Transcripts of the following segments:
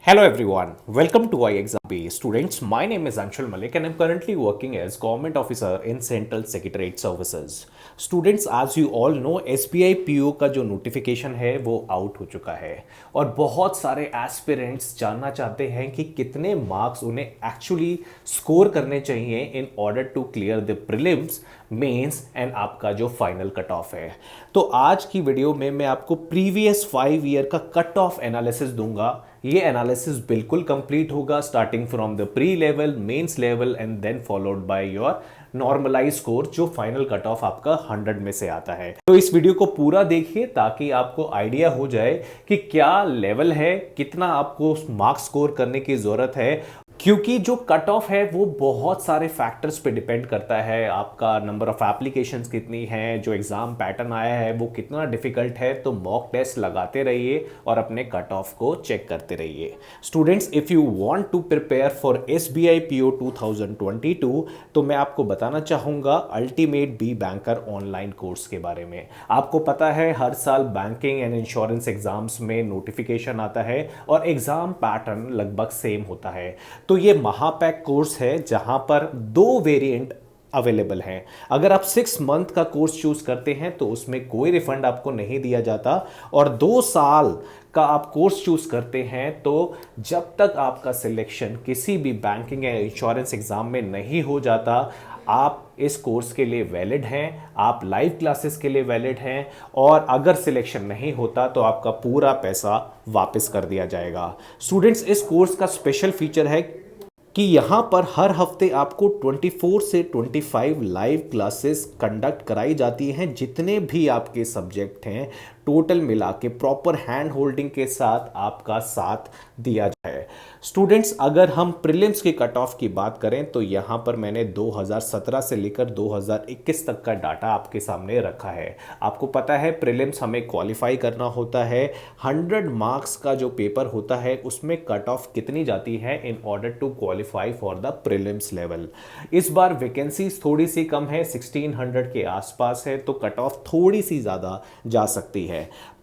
Hello everyone, welcome to iExam students. My name is Anshul Malik and I'm currently working as government officer in Central Secretariat Services. Students, as you all know, SBI PO का जो notification है वो out हो चुका है और बहुत सारे एस्पिरेंट्स जानना चाहते हैं कि कितने मार्क्स उन्हें एक्चुअली स्कोर करने चाहिए in order to clear the prelims, mains and आपका जो फाइनल कट ऑफ है। तो आज की वीडियो में मैं आपको प्रीवियस 5 ईयर का कट ऑफ एनालिसिस दूंगा। ये एनालिसिस बिल्कुल कंप्लीट होगा starting from the pre level, mains level and then followed by your normalize score जो फाइनल कट ऑफ आपका 100 में से आता है। तो इस वीडियो को पूरा देखिए ताकि आपको आइडिया हो जाए कि क्या लेवल है, कितना आपको मार्क्स स्कोर करने की जरूरत है, क्योंकि जो कट ऑफ है वो बहुत सारे फैक्टर्स पे डिपेंड करता है। आपका नंबर ऑफ एप्लीकेशंस कितनी है, जो एग्जाम पैटर्न आया है वो कितना डिफिकल्ट है। तो मॉक टेस्ट लगाते रहिए और अपने कट ऑफ को चेक करते रहिए। Students, if you want to prepare for SBI PO 2022 तो मैं आपको बताना चाहूंगा ultimate be banker online course के बारे में। आपको पता है हर साल बैंकिंग एंड इंश्योरेंस एग्जाम्स में नोटिफिकेशन आता है और एग्जाम पैटर्न लगभग सेम होता है। तो ये महापैक कोर्स है जहां पर 2 वेरिएंट अवेलेबल हैं। अगर आप 6 मंथ का कोर्स चूज करते हैं तो उसमें कोई रिफंड आपको नहीं दिया जाता, और 2 साल का आप कोर्स चूज करते हैं तो जब तक आपका सिलेक्शन किसी भी बैंकिंग या इंश्योरेंस एग्जाम में नहीं हो जाता, आप इस कोर्स के लिए वैलिड हैं, आप लाइव क्लासेस के लिए वैलिड हैं, और अगर सिलेक्शन नहीं होता तो आपका पूरा पैसा वापस कर दिया जाएगा। स्टूडेंट्स, इस कोर्स का स्पेशल फीचर है कि यहाँ पर हर हफ्ते आपको 24 से 25 लाइव क्लासेस कंडक्ट कराई जाती हैं। जितने भी आपके सब्जेक्ट हैं टोटल मिला के प्रॉपर हैंड होल्डिंग के साथ आपका साथ दिया जाए। स्टूडेंट्स, अगर हम प्रीलिम्स के कट ऑफ की बात करें तो यहाँ पर मैंने 2017 से लेकर 2021 तक का डाटा आपके सामने रखा है। आपको पता है प्रीलिम्स हमें क्वालिफाई करना होता है। 100 मार्क्स का जो पेपर होता है उसमें कट ऑफ कितनी जाती है in order to qualify for the prelims level. इस बार वैकेंसीज थोड़ी सी कम है, 1600 के आसपास है, तो कट ऑफ थोड़ी सी ज़्यादा जा सकती है।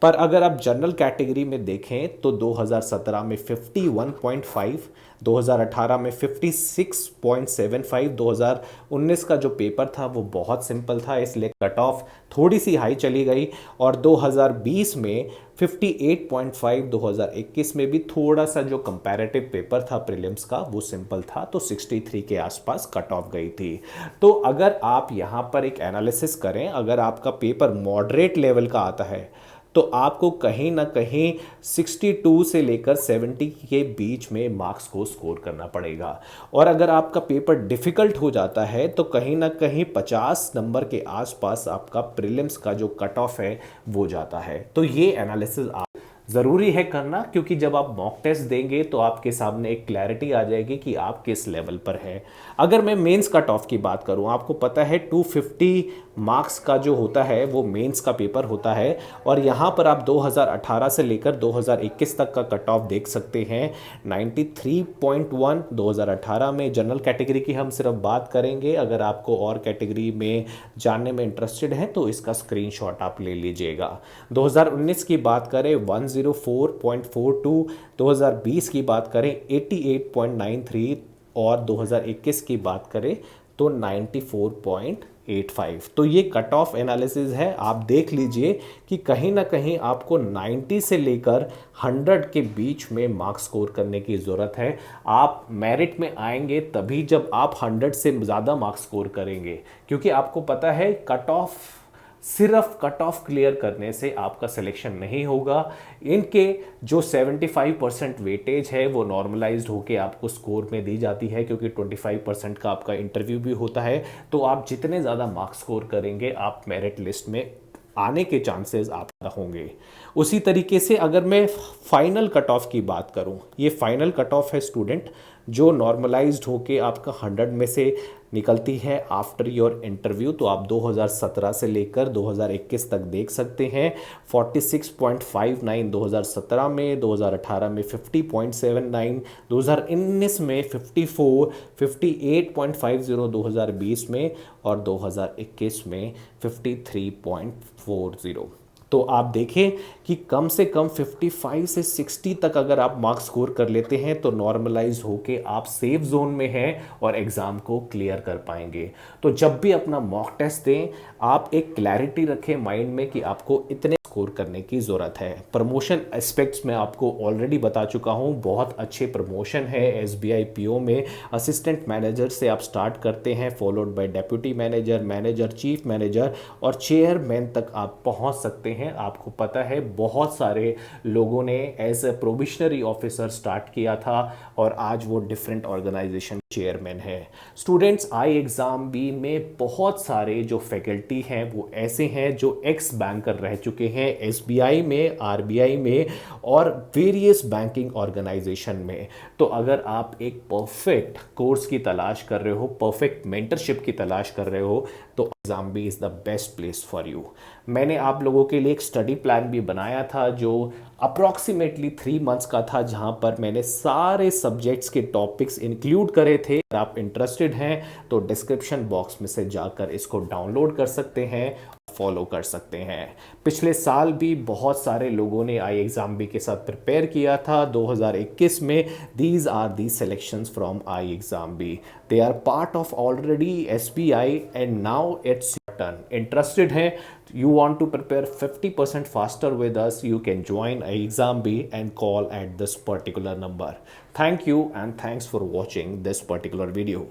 पर अगर आप जनरल कैटेगरी में देखें तो 2017 में 51.5, 2018 में 56.75, 2019 का जो पेपर था वो बहुत सिंपल था इसलिए कट ऑफ थोड़ी सी हाई चली गई, और 2020 में 58.5, 2021 में भी थोड़ा सा जो कंपैरेटिव पेपर था प्रीलिम्स का वो सिंपल था, तो 63 के आसपास कट ऑफ गई थी। तो अगर आप यहाँ पर एक एनालिसिस करें, अगर आपका पेपर मॉडरेट लेवल का आता है तो आपको कहीं ना कहीं 62 से लेकर 70 के बीच में मार्क्स को स्कोर करना पड़ेगा, और अगर आपका पेपर डिफिकल्ट हो जाता है तो कहीं ना कहीं 50 नंबर के आसपास आपका प्रीलिम्स का जो कट ऑफ है वो जाता है। तो ये एनालिसिस ज़रूरी है करना, क्योंकि जब आप मॉक टेस्ट देंगे तो आपके सामने एक क्लैरिटी आ जाएगी कि आप किस लेवल पर है। अगर मैं मेंस कट ऑफ की बात करूं, आपको पता है 250 मार्क्स का जो होता है वो मेंस का पेपर होता है, और यहाँ पर आप 2018 से लेकर 2021 तक का कट ऑफ देख सकते हैं। 93.1 2018 में। जनरल कैटेगरी की हम सिर्फ बात करेंगे, अगर आपको और कैटेगरी में जानने में इंटरेस्टेड है तो इसका स्क्रीनशॉट आप ले लीजिएगा। 2019 की बात करें 104.42, 2020 की बात करें 88.93, और 2021 की बात करें तो 94.85। तो ये कट ऑफ एनालिसिस है। आप देख लीजिए कि कहीं ना कहीं आपको 90 से लेकर 100 के बीच में मार्क्स स्कोर करने की ज़रूरत है। आप मेरिट में आएंगे तभी जब आप 100 से ज़्यादा मार्क्स स्कोर करेंगे, क्योंकि आपको पता है कट ऑफ, सिर्फ कट ऑफ क्लियर करने से आपका सिलेक्शन नहीं होगा। इनके जो 75% वेटेज है वो नॉर्मलाइज्ड होके आपको स्कोर में दी जाती है, क्योंकि 25% का आपका इंटरव्यू भी होता है। तो आप जितने ज़्यादा मार्क्स स्कोर करेंगे आप मेरिट लिस्ट में आने के चांसेस आपका होंगे। उसी तरीके से अगर मैं फाइनल कट ऑफ की बात करूं, ये फाइनल कट ऑफ है स्टूडेंट जो नॉर्मलाइज्ड होके आपका 100 में से निकलती है आफ्टर योर इंटरव्यू। तो आप 2017 से लेकर 2021 तक देख सकते हैं। 46.59 2017 में, 2018 में 50.79, 2019 में 54, 58.50 2020 में, और 2021 में 53.40। तो आप देखें कि कम से कम 55 से 60 तक अगर आप मार्क्स स्कोर कर लेते हैं तो नॉर्मलाइज होके आप सेफ जोन में हैं और एग्ज़ाम को क्लियर कर पाएंगे। तो जब भी अपना मॉक टेस्ट दें, आप एक क्लैरिटी रखें माइंड में कि आपको इतने स्कोर करने की ज़रूरत है। प्रमोशन एस्पेक्ट्स में आपको ऑलरेडी बता चुका हूँ, बहुत अच्छे प्रमोशन है एसबीआई पीओ में। असिस्टेंट मैनेजर से आप स्टार्ट करते हैं, followed by deputy manager, manager, chief manager और चेयरमैन तक आप पहुंच सकते हैं। आपको पता है बहुत सारे लोगों ने एज ए प्रोबिशनरी ऑफिसर स्टार्ट किया था और आज वो डिफरेंट ऑर्गेनाइजेशन चेयरमैन है। स्टूडेंट्स, आई एग्ज़ाम बी में बहुत सारे जो फैकल्टी हैं वो ऐसे हैं जो एक्स बैंकर रह चुके हैं एसबीआई में, आरबीआई में और वेरियस बैंकिंग ऑर्गेनाइजेशन में। तो अगर आप एक परफेक्ट कोर्स की तलाश कर रहे हो, परफेक्ट मेंटरशिप की तलाश कर रहे हो, तो Exambee is the best place for you. मैंने आप लोगों के लिए एक स्टडी प्लान भी बनाया था जो अप्रॉक्सीमेटली 3 मंथ्स का था, जहां पर मैंने सारे सब्जेक्ट्स के टॉपिक्स इंक्लूड करे थे। अगर आप इंटरेस्टेड हैं तो डिस्क्रिप्शन बॉक्स में से जाकर इसको डाउनलोड कर सकते हैं, फॉलो कर सकते हैं। पिछले साल भी बहुत सारे लोगों ने आई एग्जाम बी के साथ प्रिपेयर किया था 2021 में। These are the selections from I Exambee, they are part of already SBI and now it's turn. Interested हैं, you want to prepare 50% faster with us, you can join exam b and call at this particular number. Thank you and thanks for watching this particular video.